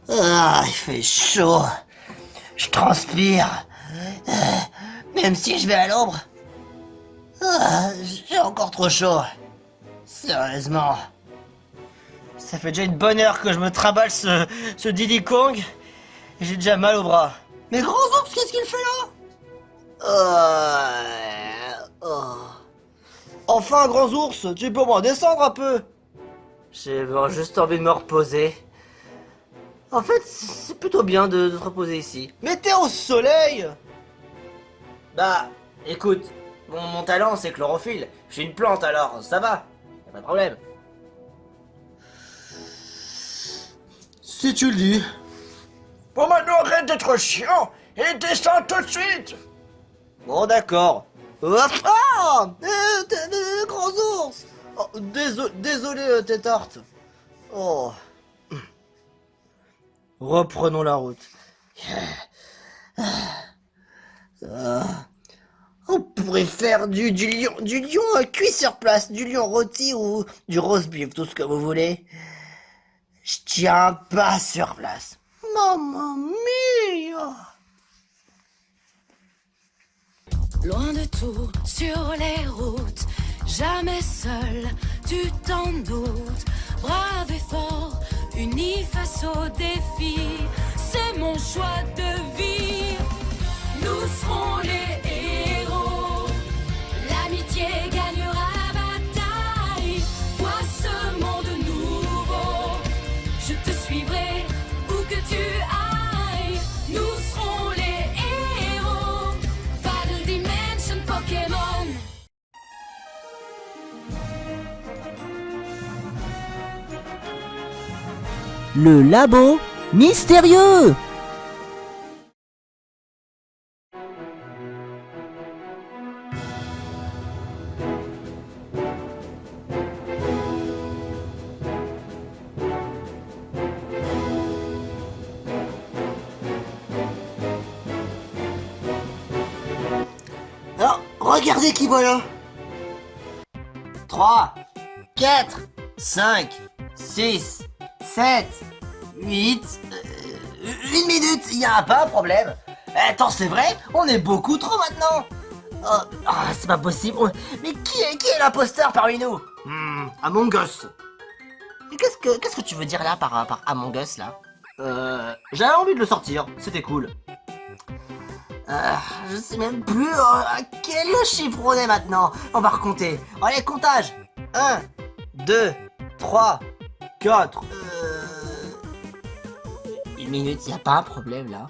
Il fait chaud. Je transpire. Même si je vais à l'ombre. J'ai encore trop chaud. Sérieusement. Ça fait déjà une bonne heure que je me trimballe ce Diddy Kong. Et j'ai déjà mal au bras. Mais Grand Ours, qu'est-ce qu'il fait là? Enfin, Grand Ours, tu peux m'en descendre un peu? J'ai juste envie de me reposer. En fait, c'est plutôt bien de te reposer ici. Mais t'es au soleil! Bah, écoute, mon talent c'est chlorophylle. Je suis une plante alors, ça va. Y'a pas de problème. Si tu le dis. Bon, maintenant arrête d'être chiant et descends tout de suite. Bon, d'accord. Ah, Grand Ours. Oh, désolé, Tétarte. Oh. Reprenons la route. On pourrait faire du lion cuit sur place, du lion rôti ou du roast beef, tout ce que vous voulez. Je tiens pas sur place. Mamma mia! Loin de tout, sur les routes, jamais seul, tu t'en doutes. Brave et fort, unis face au défi, c'est mon choix de vie. Nous serons les héros, l'amitié gagnera bataille. Vois ce monde nouveau, je te suivrai où que tu ailles. Nous serons les héros, Battle Dimension Pokémon. Le labo mystérieux. Alors, regardez qui voilà. 3, 4, 5, 6, 7, 8... une minute, y a pas un problème. Attends, c'est vrai? On est beaucoup trop maintenant. C'est pas possible. Mais qui est l'imposteur parmi nous? Among Us. Qu'est-ce que tu veux dire là par Among Us là? J'avais envie de le sortir, c'était cool. Je sais même plus à quel chiffre on est maintenant. On va recompter. Allez, comptage. 1, 2, 3, 4... Une minute, y a pas un problème là.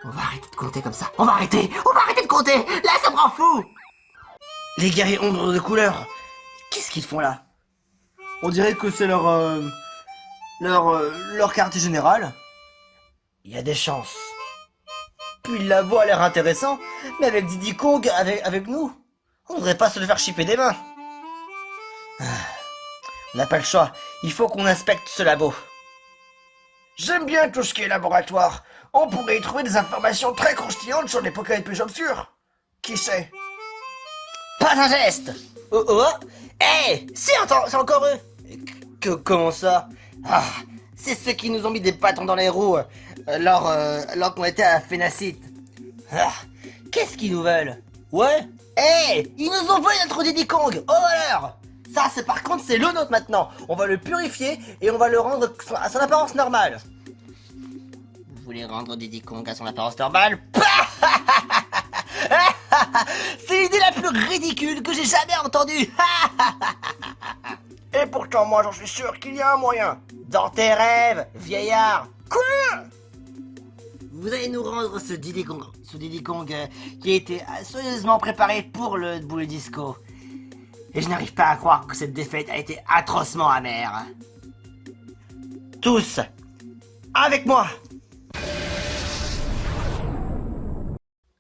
On va arrêter de compter comme ça. On va arrêter de compter. Là, ça me rend fou. Les guerriers ombres de couleur. Qu'est-ce qu'ils font là? On dirait que c'est leur quartier général. Il y a des chances. Puis le labo a l'air intéressant, mais avec Diddy Kong avec nous, on devrait pas se le faire chipper des mains. On n'a pas le choix. Il faut qu'on inspecte ce labo. J'aime bien tout ce qui est laboratoire. On pourrait y trouver des informations très croustillantes sur les Pokémon plus obscurs. Qui sait? Pas un geste. Hey, c'est encore eux. Comment ça? C'est ceux qui nous ont mis des bâtons dans les roues alors qu'on était à Phénacite. Qu'est-ce qu'ils nous veulent? Ouais. Hey, ils nous ont volé notre Diddy Kong. Oh alors. Ça, par contre, c'est le nôtre maintenant. On va le purifier et on va le rendre à son apparence normale. Vous voulez rendre Diddy Kong à son apparence normale? C'est l'idée la plus ridicule que j'ai jamais entendue. Et pourtant, moi, j'en suis sûr qu'il y a un moyen. Dans tes rêves, vieillard. Quoi? Vous allez nous rendre ce Diddy Kong qui a été soigneusement préparé pour le boule disco. Et je n'arrive pas à croire que cette défaite a été atrocement amère. Tous, avec moi.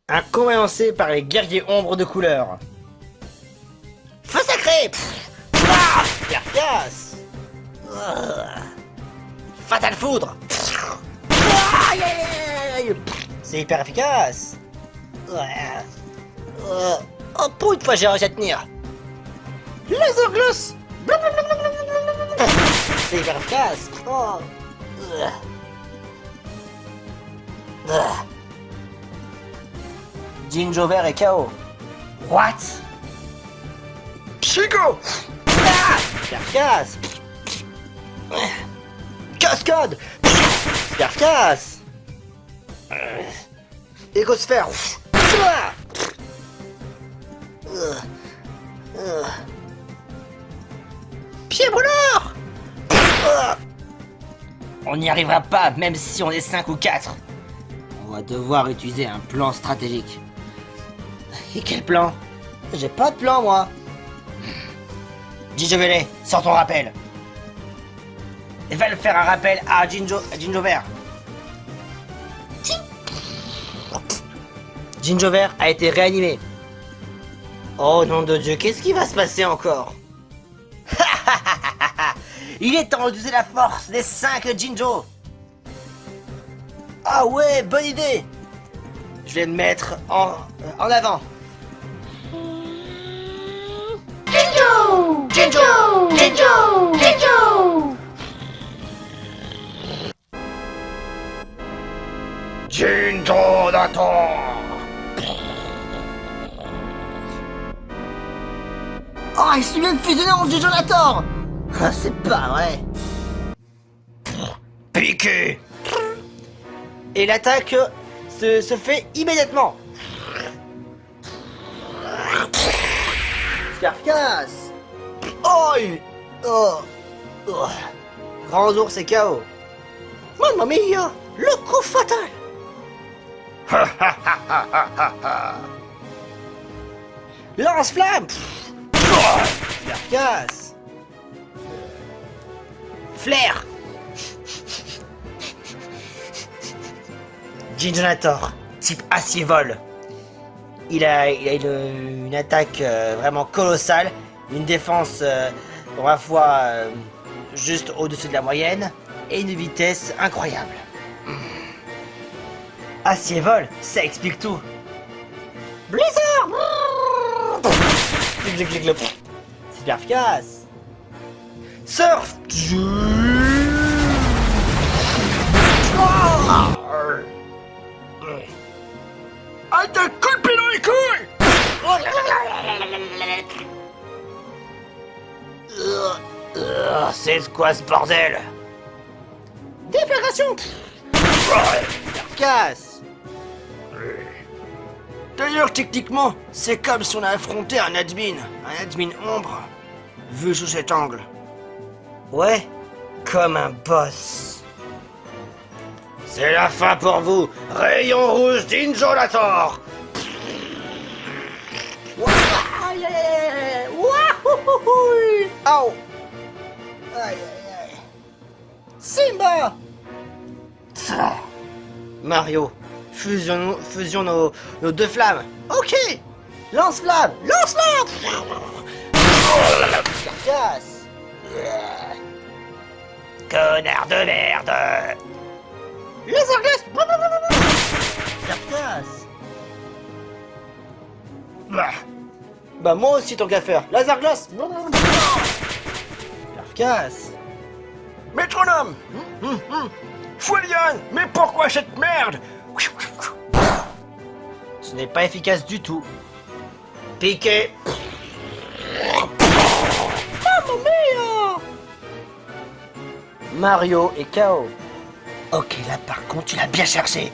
Un combat lancé par les guerriers ombres de couleur. Feu sacré. Percasse. Fatal foudre. C'est hyper efficace. Oh, pour une fois j'ai réussi à tenir. Laser glace. C'est hyper efficace. Oh. Jinjo vert est KO. What? Chico! Ah! Hyper efficace. Cascade. Hyper efficace. Écosphère. Pied brûleur. On n'y arrivera pas, même si on est 5 ou 4. On va devoir utiliser un plan stratégique. Et quel plan? J'ai pas de plan, moi. Jinjo Vélé, sors ton rappel. Et va le faire un rappel à Jinjo Vert. Jinjo Vert a été réanimé. Oh nom de Dieu, qu'est-ce qui va se passer encore? Il est temps d'user la force des 5 Jinjo. Ah ouais, bonne idée. Je vais me mettre en avant. Jinjo! Jinjo! Jinjo! Jinjo! Jinjo Nator! Oh, il se vient de fusionner en Jinjonator. Ah, c'est pas vrai. Piqué! Et l'attaque se fait immédiatement. Scarface. Oh, oh, oh. Grand ours est KO. Mamma mia, le coup fatal. Lance-flamme. Scarface. Flair. Jinjonator, type acier-vol. Il a une attaque vraiment colossale, une défense pour la fois juste au-dessus de la moyenne et une vitesse incroyable. Acier-vol, ça explique tout. Blizzard. Super efficace. Surf. Ah, te couper dans les couilles! C'est quoi ce bordel? Déflagration. Casse. D'ailleurs, techniquement, c'est comme si on a affronté un admin ombre, vu sous cet angle. Ouais, comme un boss. C'est la fin pour vous, rayon rouge d'Injolator! Aïe aïe aïe. Wahouhouhouille. Au. Aïe aïe aïe. Simba. Mario, fusion nos deux flammes. Ok. Lance-flamme. Lance-flamme. Casse. Connard de merde! Laser glace. Casse. Bah moi aussi tant qu'à faire. Laser glace. Casse. Métronome! Fouliane, mais pourquoi cette merde? Ce n'est pas efficace du tout. Piqué. Mamma mia! Mario est KO. Ok, là par contre, tu l'as bien cherché.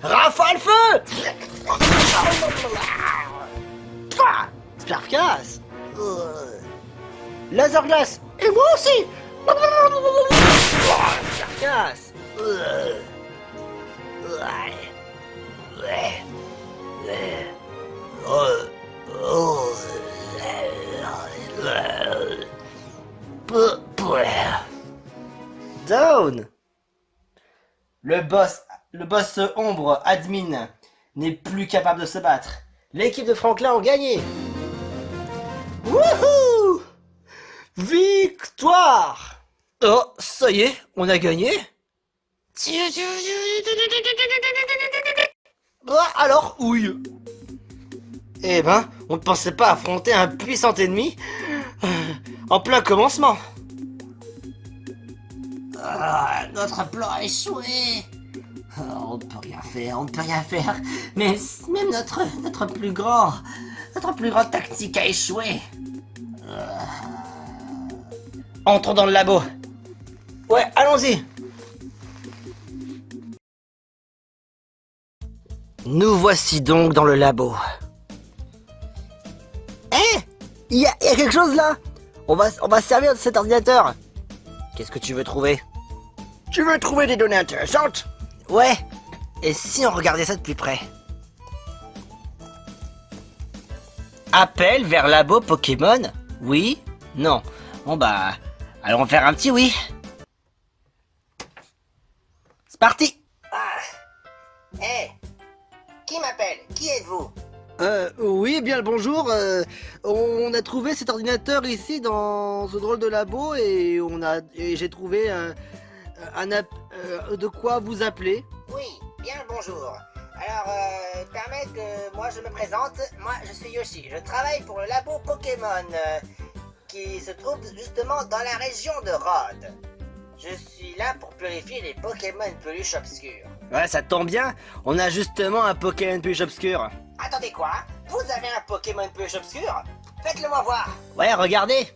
Rafale feu! Sparkass. Laser glace. Et moi aussi. Sparkass. Down. Le boss ombre admin n'est plus capable de se battre. L'équipe de Franklin ont gagné. Wouhou! Victoire! Oh, ça y est, on a gagné. Alors, ouille. Eh ben, on ne pensait pas affronter un puissant ennemi en plein commencement. Ah, notre plan a échoué. On ne peut rien faire, on ne peut rien faire. Mais même notre plus grand tactique a échoué. Entrons dans le labo. Ouais, allons-y. Nous voici donc dans le labo. Eh, il y a quelque chose là. On va se servir de cet ordinateur. Qu'est-ce que tu veux trouver? Tu veux trouver des données intéressantes? Ouais. Et si on regardait ça de plus près? Appel vers labo Pokémon? Oui? Non. Bon bah, allons faire un petit oui. C'est parti. Qui m'appelle? Qui êtes-vous? Oui, bien le bonjour. On a trouvé cet ordinateur ici dans ce drôle de labo et j'ai trouvé de quoi vous appeler. Oui, bien le bonjour. Alors, permettez que moi je me présente. Moi, je suis Yoshi. Je travaille pour le labo Pokémon qui se trouve justement dans la région de Rhodes. Je suis là pour purifier les Pokémon peluches obscurs. Ouais, ça tombe bien. On a justement un Pokémon peluche obscur. Attendez quoi? Vous avez un Pokémon peluche obscur? Faites-le moi voir. Ouais, regardez.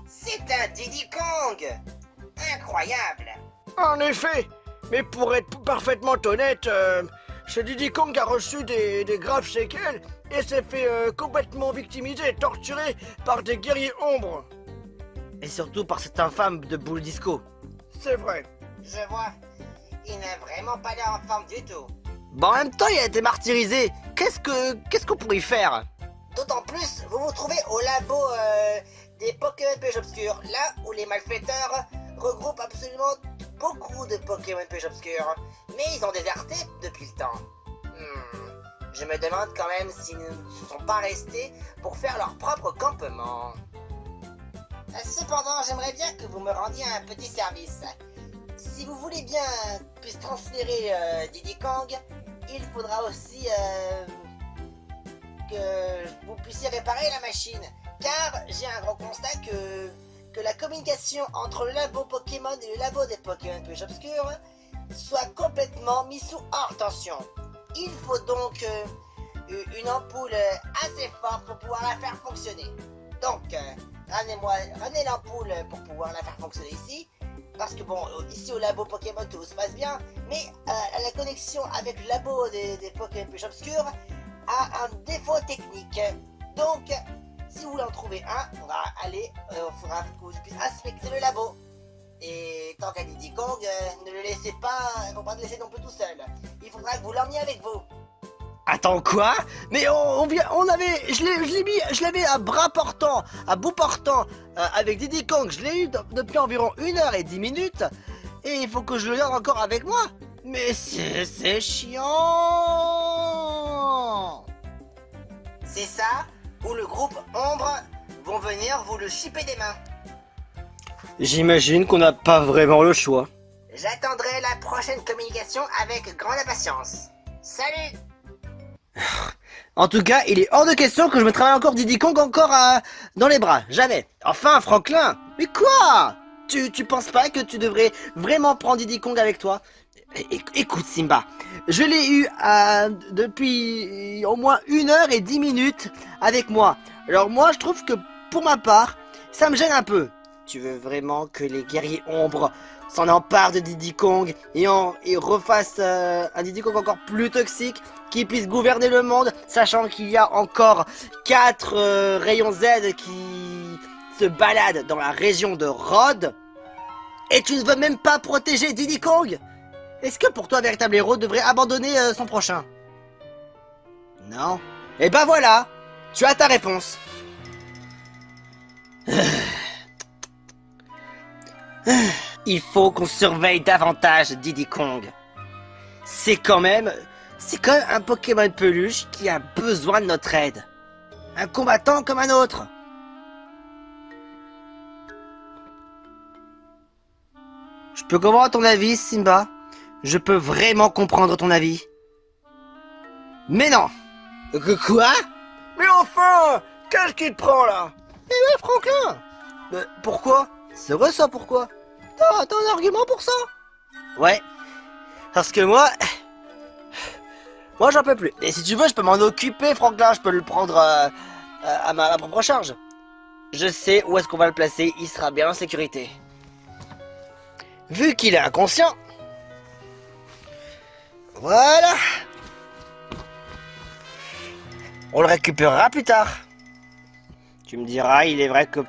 C'est un Diddy Kong. Incroyable. En effet, mais pour être parfaitement honnête, ce Diddy Kong a reçu des graves séquelles et s'est fait complètement victimiser et torturé par des guerriers ombres. Et surtout par cet infâme de boule disco. C'est vrai. Je vois. Il n'a vraiment pas l'air en forme du tout. Bon, en même temps, il a été martyrisé. Qu'est-ce qu'on pourrait y faire? D'autant plus, vous vous trouvez au labo des Pokémon peluches obscurs, là où les malfaiteurs regroupent absolument beaucoup de Pokémon peluches obscurs. Mais ils ont déserté depuis le temps. Je me demande quand même s'ils ne se sont pas restés pour faire leur propre campement. Cependant, j'aimerais bien que vous me rendiez un petit service. Si vous voulez bien puisse transférer Diddy Kong, il faudra aussi que vous puissiez réparer la machine. Car j'ai un gros constat que la communication entre le labo Pokémon et le labo des Pokémon peluches obscurs soit complètement mise sous hors tension. Il faut donc une ampoule assez forte pour pouvoir la faire fonctionner. Donc, ramenez l'ampoule pour pouvoir la faire fonctionner ici. Parce que bon, ici au labo Pokémon tout se passe bien, mais la connexion avec le labo des Pokémon peluches obscurs a un défaut technique. Donc, si vous voulez en trouver un, on va aller, faudra que vous puissiez inspecter le labo. Et tant qu'à Diddy Kong, ne le laissez pas, il ne faut pas le laisser non plus tout seul. Il faudra que vous l'emmeniez avec vous. Attends, quoi? Mais je l'avais à bras portant, à bout portant, avec Diddy Kong. Je l'ai eu depuis environ 1h10, et il faut que je le garde encore avec moi. Mais c'est chiant. C'est ça, où le groupe Ombre vont venir vous le chipper des mains. J'imagine qu'on n'a pas vraiment le choix. J'attendrai la prochaine communication avec grande impatience. Salut! En tout cas, il est hors de question que je me travaille encore Diddy Kong dans les bras. Jamais. Enfin, Franklin. Mais quoi? Tu penses pas que tu devrais vraiment prendre Diddy Kong avec toi? Écoute, Simba. Je l'ai eu depuis au moins 1h10 avec moi. Alors moi, je trouve que pour ma part, ça me gêne un peu. Tu veux vraiment que les guerriers ombres s'en emparent de Diddy Kong et refassent un Diddy Kong encore plus toxique qui puisse gouverner le monde, sachant qu'il y a encore 4 rayons Z qui se baladent dans la région de Rhodes, et tu ne veux même pas protéger Diddy Kong? Est-ce que pour toi, un véritable héros devrait abandonner son prochain? Non. Et ben voilà, tu as ta réponse. Il faut qu'on surveille davantage Diddy Kong. C'est quand même un Pokémon de peluche qui a besoin de notre aide. Un combattant comme un autre. Je peux comprendre ton avis, Simba. Je peux vraiment comprendre ton avis. Mais non. Quoi? Mais enfin, qu'est-ce qui te prend là? Mais ouais, Franklin. Pourquoi? C'est vrai ça, pourquoi? T'as un argument pour ça? Ouais. Parce que moi j'en peux plus. Et si tu veux, je peux m'en occuper, Franklin. Je peux le prendre à ma propre charge. Je sais où est-ce qu'on va le placer. Il sera bien en sécurité. Vu qu'il est inconscient. Voilà. On le récupérera plus tard. Tu me diras, il est vrai que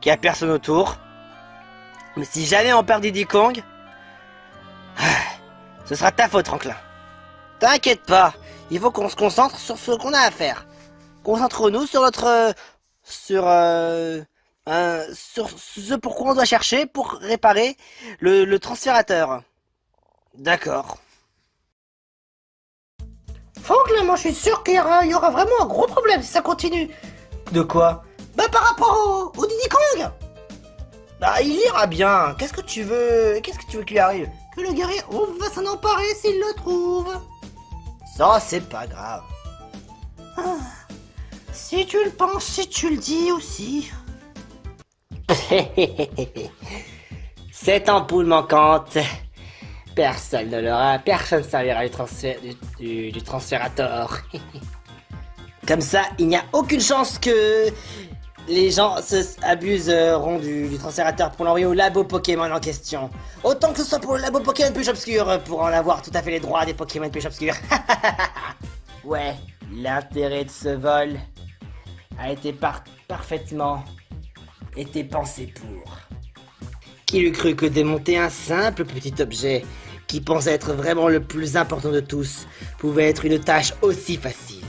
qu'il y a personne autour. Mais si jamais on perd Diddy Kong, ce sera ta faute, Franklin. T'inquiète pas, il faut qu'on se concentre sur ce qu'on a à faire. Concentrons-nous sur sur ce pourquoi on doit chercher pour réparer le transférateur. D'accord. Franklin, moi je suis sûr qu'il y aura vraiment un gros problème si ça continue. De quoi? Bah par rapport au Diddy Kong. Bah il ira bien. Qu'est-ce que tu veux qu'il lui arrive? Que le guerrier on va s'en emparer s'il le trouve. Ça c'est pas grave. Ah, si tu le penses, si tu le dis aussi. Cette ampoule manquante, personne ne l'aura, personne ne servira du transférateur. Comme ça, il n'y a aucune chance que les gens abuseront du transférateur pour l'envoyer au labo Pokémon en question. Autant que ce soit pour le labo Pokémon Plus Obscur, pour en avoir tout à fait les droits des Pokémon Plus Obscurs. Ouais, l'intérêt de ce vol a été parfaitement pensé pour. Qui eût cru que démonter un simple petit objet qui pensait être vraiment le plus important de tous pouvait être une tâche aussi facile.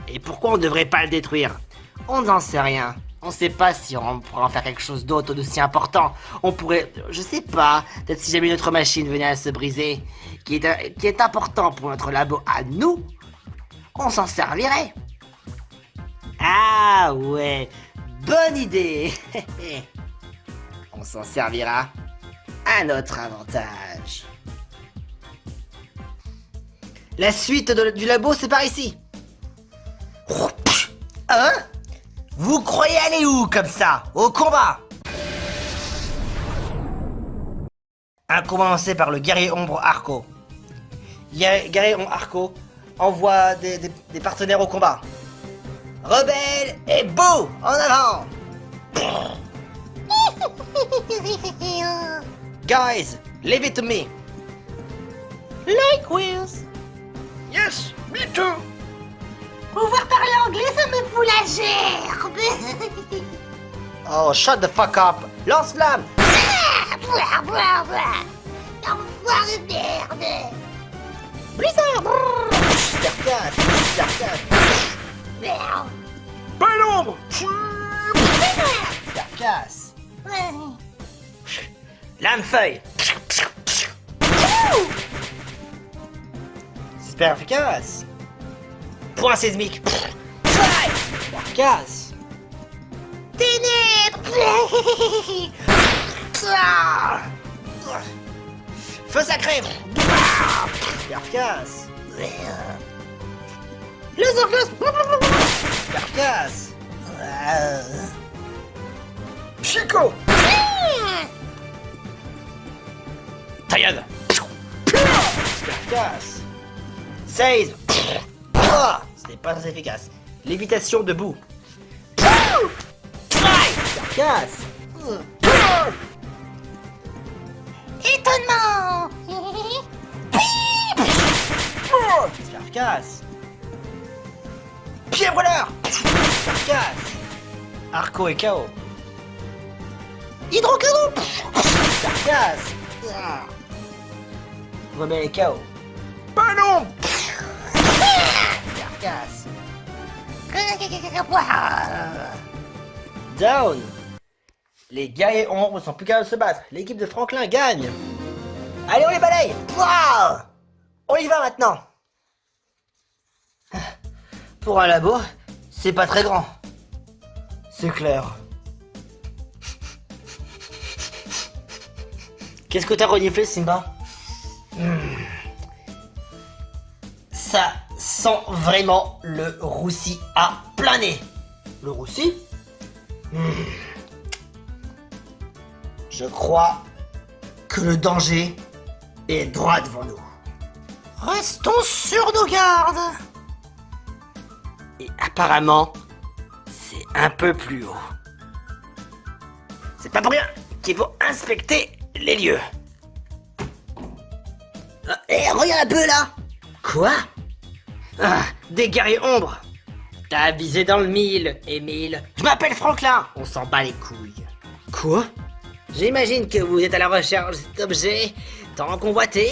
Et pourquoi on ne devrait pas le détruire? On n'en sait rien. On sait pas si on pourrait en faire quelque chose d'autre d'aussi important. On pourrait, je sais pas, peut-être si jamais notre machine venait à se briser, qui est important pour notre labo à nous, on s'en servirait. Ah ouais, bonne idée. On s'en servira à notre avantage. La suite du labo, c'est par ici. Hein? Vous croyez aller où comme ça? Au combat? Un combat lancé par le guerrier ombre Arco. Guerrier ombre Arco envoie des partenaires au combat. Rebelle et beau en avant. Guys, leave it to me. Like wheels. Yes, me too. Pouvoir parler anglais, ça me fout la gerbe. Oh, shut the fuck up. Lance-flamme. Enfoiré de merde. Blizzard. Supercasse. Supercasse. Merde. Pas l'ombre. Supercasse. Lame-feuille. Super efficace. Point sismique. Supercasse. Ténèbres. Feu sacré. Supercasse. Les orgasmes. Supercasse. Chico. Taillade. Supercasse. Seize. C'était pas très efficace. Lévitation debout. Supercasse. Étonnement. Supercasse. Pied brûleur. Supercasse. Arco et KO. Hydrocanon. Supercasse. Rebelle et KO. Pas l'ombre. Supercasse. Down. Les guerriers ombres ne sont plus capables de se battre. L'équipe de Franklin gagne. Allez, on les balaye. Wow. On y va maintenant. Pour un labo, c'est pas très grand. C'est clair. Qu'est-ce que t'as reniflé, Simba? Ça sent vraiment le roussi à plein nez. Le roussi? Je crois que le danger est droit devant nous. Restons sur nos gardes. Et apparemment, c'est un peu plus haut. C'est pas pour rien qu'il faut inspecter les lieux. Regarde un peu là. Quoi? Des guerriers ombres. T'as visé dans le mille, Émile. Je m'appelle Franklin. On s'en bat les couilles. Quoi? J'imagine que vous êtes à la recherche de cet objet tant convoité.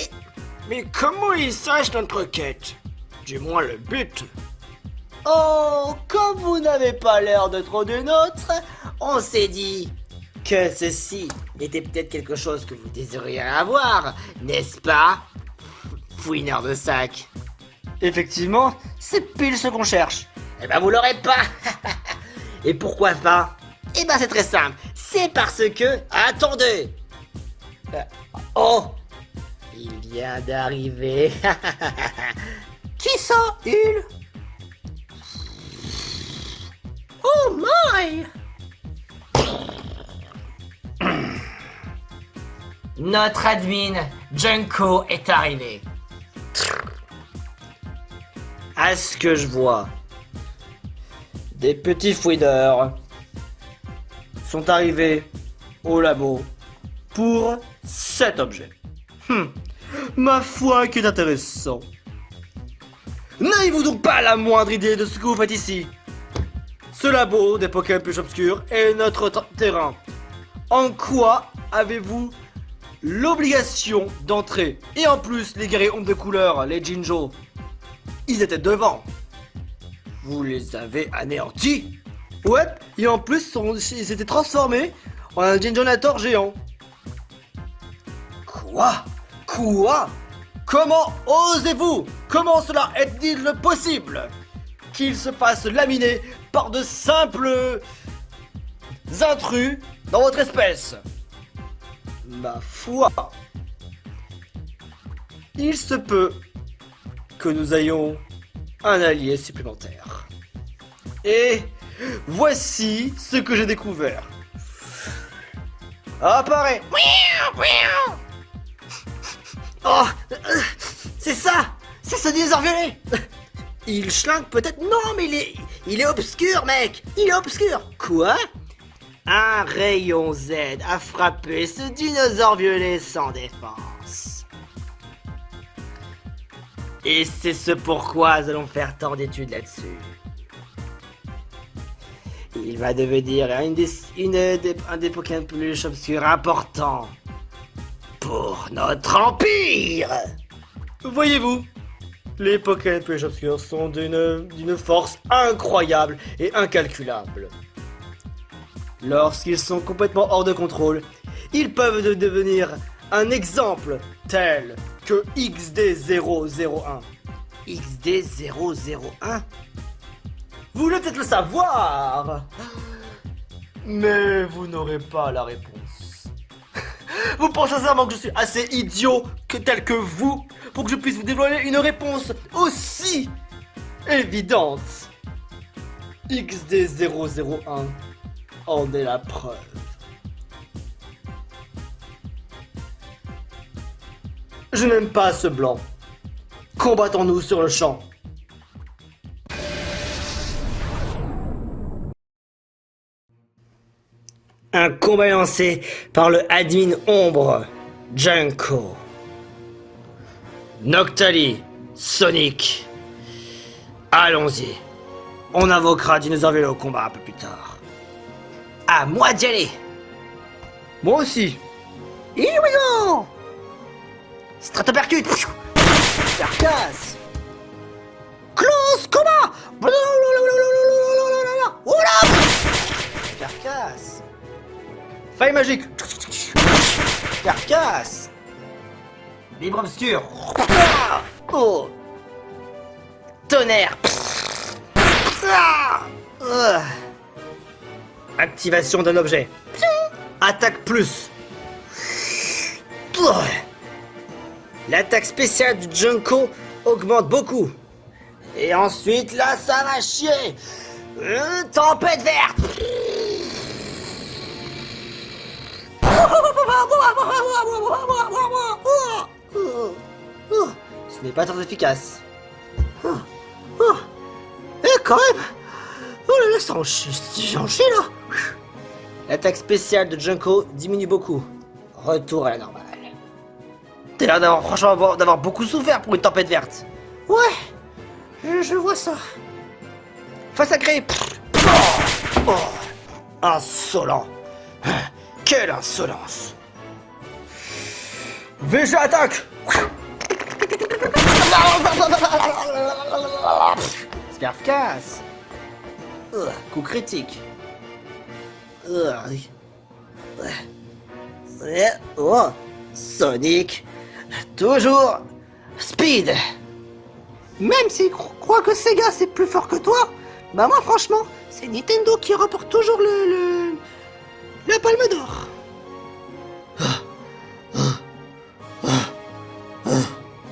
Mais comment ils sachent notre quête? Du moins le but. Oh, comme vous n'avez pas l'air de trop des nôtres, on s'est dit que ceci était peut-être quelque chose que vous désiriez avoir, n'est-ce pas, fouineur de sac? Effectivement, c'est pile ce qu'on cherche. Eh ben vous l'aurez pas. Et pourquoi pas? Eh ben c'est très simple, c'est parce que... Attendez. Oh, il vient d'arriver. Qui ça, il? Oh my! Notre admin, Junko, est arrivé. À ce que je vois, des petits fouineurs sont arrivés au labo pour cet objet. Ma foi, qui est intéressant. N'avez-vous donc pas la moindre idée de ce que vous faites ici? Ce labo des Pokémon plus obscurs est notre terrain. En quoi avez-vous l'obligation d'entrer? Et en plus, les guerriers ombres de couleur, les Jinjo, ils étaient devant. Vous les avez anéantis? Ouais, et en plus, ils s'étaient transformés en un Jinjonator géant. Quoi? Comment osez-vous? Comment cela est-il possible qu'il se fasse laminer par de simples intrus dans votre espèce? Ma foi, il se peut que nous ayons un allié supplémentaire. Et voici ce que j'ai découvert. Apparaît. Oh, c'est ça. C'est ce dinosaure violet. Il schlingue peut-être. Non, mais il est obscur, mec. Il est obscur. Quoi? Un rayon Z a frappé ce dinosaure violet sans défense. Et c'est ce pourquoi nous allons faire tant d'études là-dessus. Il va devenir un des Pokémon plus obscurs importants pour notre empire. Voyez-vous, les Pokémon plus obscurs sont d'une force incroyable et incalculable. Lorsqu'ils sont complètement hors de contrôle, ils peuvent devenir un exemple tel que XD001. XD001? Vous voulez peut-être le savoir, mais vous n'aurez pas la réponse. Vous pensez sincèrement que je suis assez idiot tel que vous pour que je puisse vous dévoiler une réponse aussi évidente? XD001 en est la preuve. Je n'aime pas ce blanc. Combattons-nous sur le champ. Un combat lancé par le admin ombre, Junko. Noctali, Sonic. Allons-y. On invoquera Dinosaur Vélo au combat un peu plus tard. À moi d'y aller. Moi aussi. Here we go. Stratopercute. Carcasse. Close combat. Oula. Carcasse. Faille magique. Carcasse. Libre obscur. Oh. Tonnerre. Activation d'un objet. Attaque plus. L'attaque spéciale du Junko augmente beaucoup. Et ensuite, là, ça va chier. Tempête verte. Ce n'est pas très efficace. Et quand même. Oh là là, ça en chie là. L'attaque spéciale de Junko diminue beaucoup. Retour à la normale. T'as l'air d'avoir beaucoup souffert pour une tempête verte. Ouais, je vois ça. Face à Grey. Oh, insolent. Quelle insolence. Végeta attaque. Sperfcasse. Coup critique. Oh, Sonic. Toujours Speed. Même s'il croit que Sega c'est plus fort que toi, bah moi franchement, c'est Nintendo qui remporte toujours la Palme d'Or.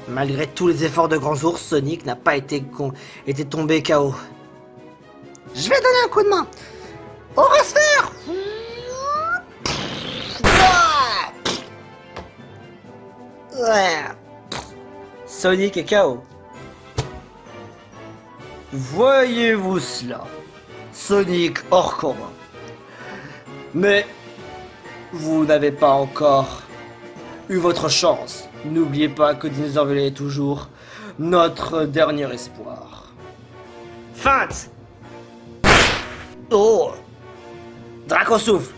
Malgré tous les efforts de Grands Ours, Sonic n'a pas été tombé KO. Je vais donner un coup de main. Horosphère. Sonic est KO. Voyez-vous cela? Sonic hors combat. Mais vous n'avez pas encore eu votre chance. N'oubliez pas que Dinosaur Valley est toujours notre dernier espoir. Feinte. Oh. Draco souffle.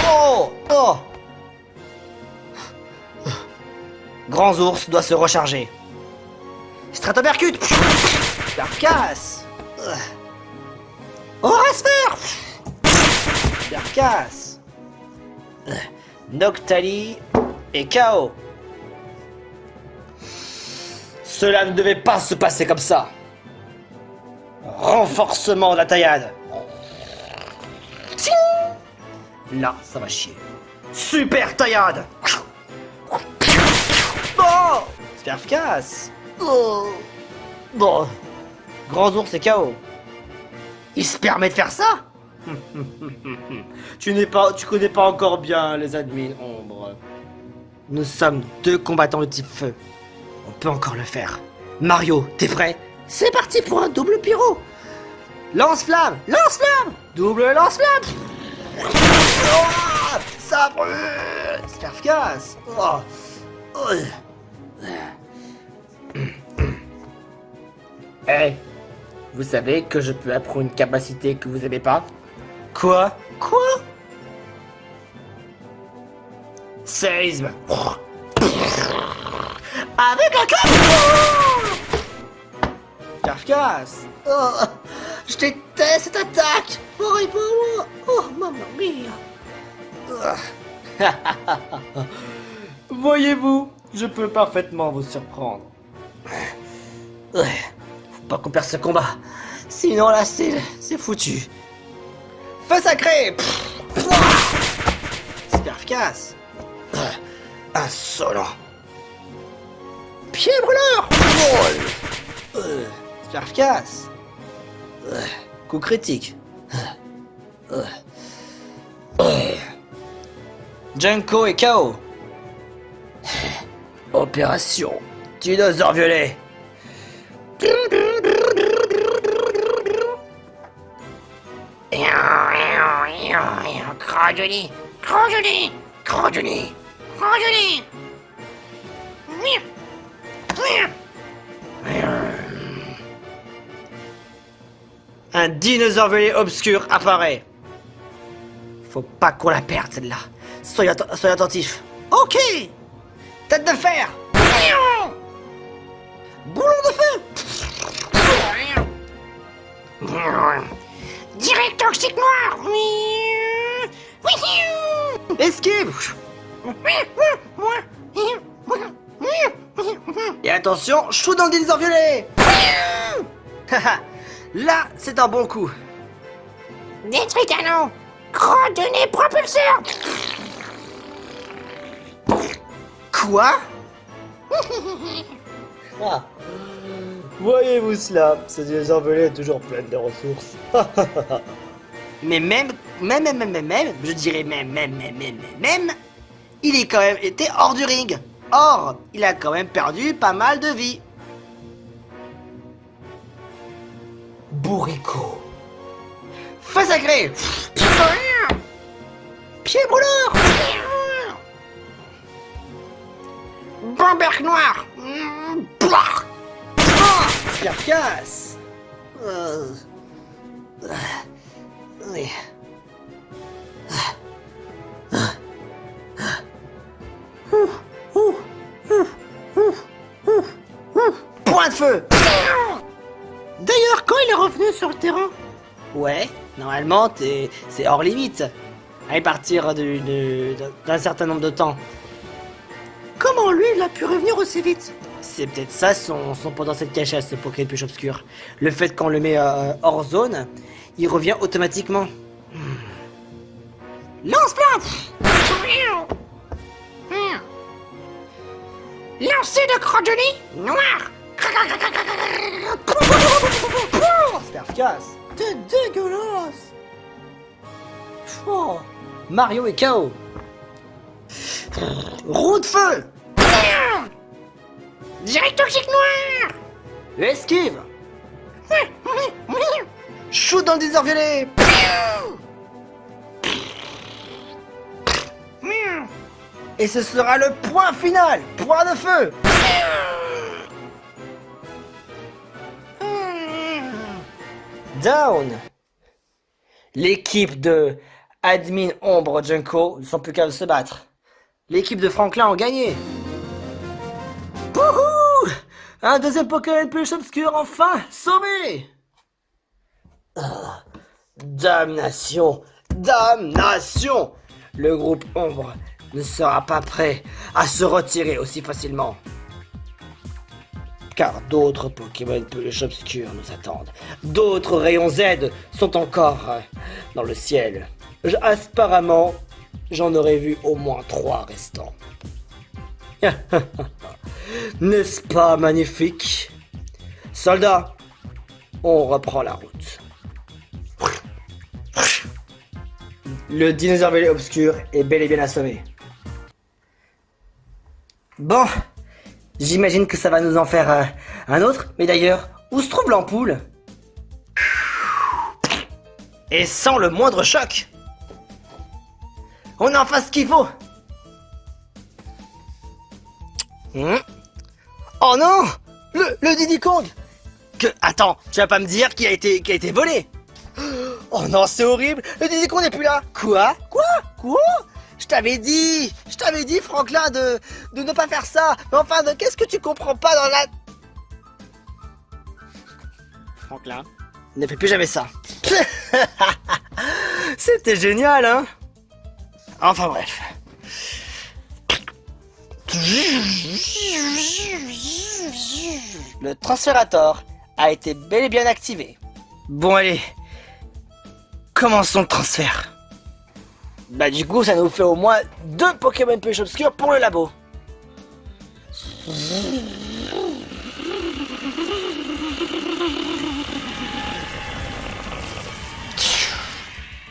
Oh. Oh. Grands Ours doit se recharger. Stratopercute. Darkass. Horasphère. Darkass. Noctali et KO. Cela ne devait pas se passer comme ça. Renforcement de la taillade. Là, ça va chier. Super taillade. Oh, Sperfcasse. Oh. Bon. Grands Ours et KO. Il se permet de faire ça? Tu connais pas encore bien les admins Ombre. Nous sommes deux combattants de type feu. On peut encore le faire. Mario, t'es prêt? C'est parti pour un double pyro. Lance-flamme. Lance-flamme. Double lance-flamme. Oh, ça brûle. Sperfcasse. Oh. Oh. Hey, vous savez que je peux apprendre une capacité que vous aimez pas? Quoi? Séisme. Avec un câble. Carcasse. Oh, je déteste cette attaque. Horrible. Oh, mamma mia. Voyez-vous, je peux parfaitement vous surprendre. Faut pas qu'on perde ce combat. Sinon là, c'est foutu. Feu sacré. Sperfcasse. Insolent. Pied brûleur. Sperfcasse. Coup critique. Junko est KO. Opération Dinosaure Violet. Crojoli. Un dinosaure violet obscur apparaît. Faut pas qu'on la perde celle-là. Soyez attentifs. Ok. Tête de fer. Boulon de feu. Direct toxique noir. Esquive. Et attention, chou dans le dinosaure violet. Là, c'est un bon coup. Détruit canon. Crotte de nez propulseur. Quoi? Voyez-vous cela, ce dinosaure velu est toujours plein de ressources. Mais même, je dirais même, il est quand même été hors du ring. Or, il a quand même perdu pas mal de vie. Bourrico. Feu sacré. Pied brûleur. Bamberg noir. Carcasse. Oui. Point de feu. D'ailleurs, quand il est revenu sur le terrain? Ouais, normalement, c'est hors limite. À partir d'un certain nombre de temps. Comment lui, il a pu revenir aussi vite? C'est peut-être ça son potentiel caché à ce Pokémon plus obscur. Le fait qu'on le met hors zone, il revient automatiquement. Lance-flamme. Lancer de Crotchony noir. Spercasse. T'es dégueulasse. Oh, Mario est KO. Roue de feu. Direct toxique noir. Esquive. Shoot dans le désert violet. Et ce sera le point final. Point de feu. Down. L'équipe de Admin Ombre Junko ne sont plus qu'à se battre. L'équipe de Franklin a gagné. Wouhou! Un deuxième Pokémon plus obscur enfin sauvé. Damnation! Damnation! Le groupe Ombre ne sera pas prêt à se retirer aussi facilement. Car d'autres Pokémon plus obscurs nous attendent. D'autres rayons Z sont encore dans le ciel. Apparemment, j'en aurais vu au moins 3 restants. N'est-ce pas magnifique? Soldats, on reprend la route. Le dinosaure velu obscur est bel et bien assommé. Bon, j'imagine que ça va nous en faire un autre. Mais d'ailleurs, où se trouve l'ampoule? Et sans le moindre choc. On en fait ce qu'il faut. Oh non, le Diddy Kong. Attends, tu vas pas me dire qu'il a été volé? Oh non, c'est horrible. Le Diddy Kong n'est plus là. Quoi? Je t'avais dit, Franklin, de ne pas faire ça. Mais enfin, qu'est-ce que tu comprends pas dans la... Franklin, ne fais plus jamais ça. C'était génial, hein? Enfin bref. Le transférator a été bel et bien activé. Bon allez, commençons le transfert. Bah du coup ça nous fait au moins 2 Pokémon plus obscurs pour le labo.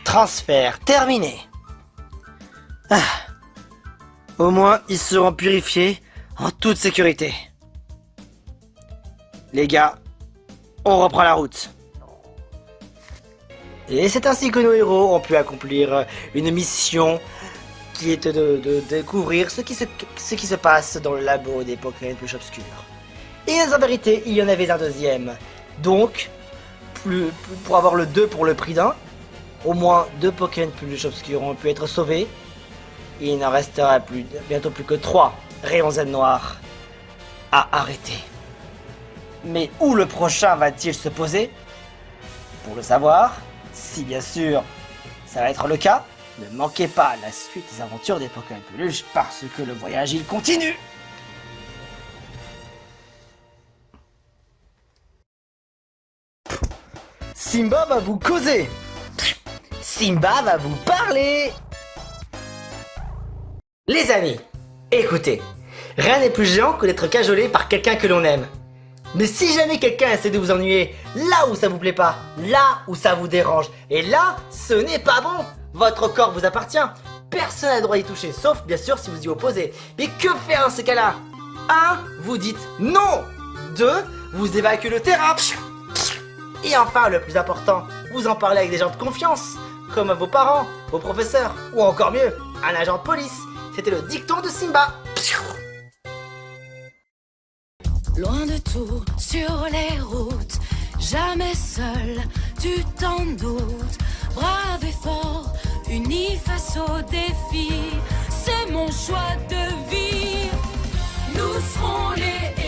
Transfert terminé. Au moins ils seront purifiés en toute sécurité. Les gars, on reprend la route. Et c'est ainsi que nos héros ont pu accomplir une mission qui est de découvrir ce qui se passe dans le labo des Pokémon plus obscurs. Et en vérité, il y en avait un deuxième. Donc, pour avoir le 2 pour le prix d'un, au moins 2 Pokémon plus obscurs ont pu être sauvés. Et il n'en restera bientôt plus que 3 rayons Z noirs à arrêter. Mais où le prochain va-t-il se poser? Pour le savoir, si bien sûr ça va être le cas, ne manquez pas la suite des aventures des Pokémon Peluche parce que le voyage il continue. Simba va vous causer. Simba va vous parler. Les amis, écoutez, rien n'est plus géant que d'être cajolé par quelqu'un que l'on aime. Mais si jamais quelqu'un essaie de vous ennuyer, là où ça vous plaît pas, là où ça vous dérange, et là, ce n'est pas bon. Votre corps vous appartient. Personne n'a le droit d'y toucher, sauf bien sûr si vous y opposez. Mais que faire dans ces cas-là? 1. Vous dites non. 2. Vous évacuez le terrain. Et enfin, le plus important, vous en parlez avec des gens de confiance, comme vos parents, vos professeurs, ou encore mieux, un agent de police. C'était le dicton de Simba. Loin de tout, sur les routes, jamais seul, tu t'en doutes. Brave et fort, unis face au défi, c'est mon choix de vie. Nous serons les